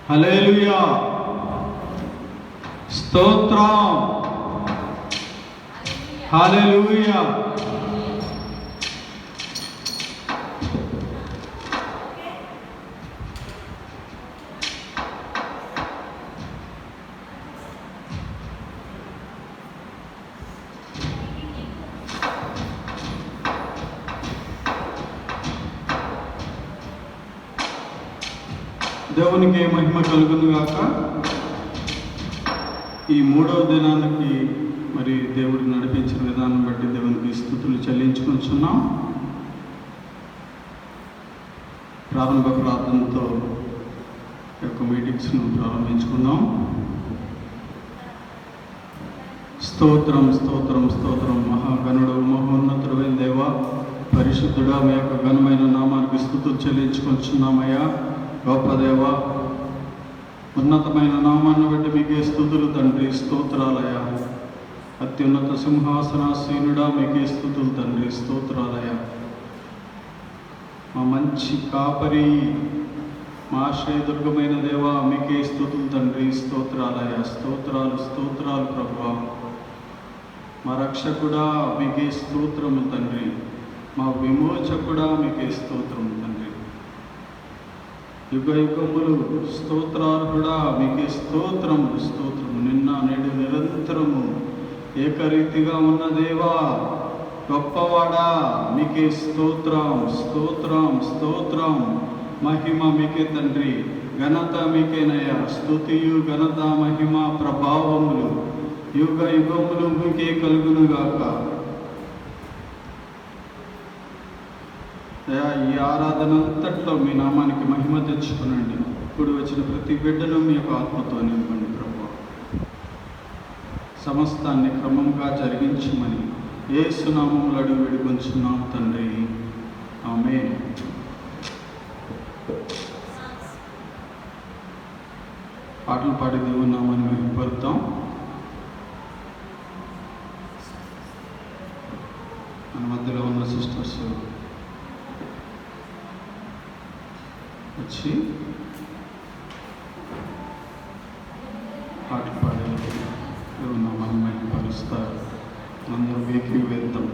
హల్లెలూయా, స్తోత్రం, హల్లెలూయా. దేవునికి మహిమ కలుగును గాక. ఈ మూడవ దినానికి మరి దేవుడు నడిపించిన విధానం బట్టి దేవునికి స్తుతులు చెల్లించుకుంటున్నాం. ప్రారంభ ప్రార్థనతో యొక్క మీటింగ్స్ను ప్రారంభించుకుందాం. స్తోత్రం, స్తోత్రం, స్తోత్రం. మహాగణుడు, మహోన్నతుడైన దేవ, పరిశుద్ధుడా, మీ యొక్క ఘనమైన నామానికి స్తుతులు చెల్లించుకుంటున్నామయ్యా. గొప్ప దేవ, ఉన్నతమైన నామాన్ని బట్టి మీకే స్తుతులు తండ్రి, స్తోత్రాలయ. అత్యున్నత సింహాసనాసీనుడా, మీకే స్తుతులు తండ్రి, స్తోత్రాలయ. మా మంచి కాపరి, మా ఆశ్రయదుర్గమైన దేవ, మీకే స్తుతులు తండ్రి, స్తోత్రాలయ. స్తోత్రాలు, స్తోత్రాలు ప్రభువా. మా రక్షకుడా, మీకే స్తోత్రము తండ్రి. మా విమోచకుడా, మీకే స్తోత్రము తండ్రి. యుగ యుగములు స్తోత్రార్హుడా, మీకే స్తోత్రము, స్తోత్రము. నిన్న నేడు నిరంతరము ఏకరీతిగా ఉన్న దేవా, గొప్పవాడా, మీకే స్తోత్రం, స్తోత్రం, స్తోత్రం. మహిమ మీకే తండ్రి, ఘనత మీకేనయ్యా. స్తుతియు, ఘనత, మహిమ, ప్రభావములు యుగ యుగములు మీకే కలుగునుగాక. ఈ ఆరాధన అంతట్లో మీ నామానికి మహిమ తెచ్చుకునండి. ఇప్పుడు వచ్చిన ప్రతి బిడ్డను మీ యొక్క ఆత్మతో నింపండి ప్రభువా. సమస్తాన్ని క్రమంగా జరిగించమని యేసు నామములో అడిగి వేడుకొంచున్నాం తండ్రి, ఆమేన్. పాటలు పాడి దేవుని నామాన్ని మహిమపరుద్దాం. మన మధ్యలో ఉన్న సిస్టర్స్ వచ్చి పాటలు పాడే దేవుని నామాన్ని మహిమపరుస్తారు. అందరూ వేకి వేద్దాం.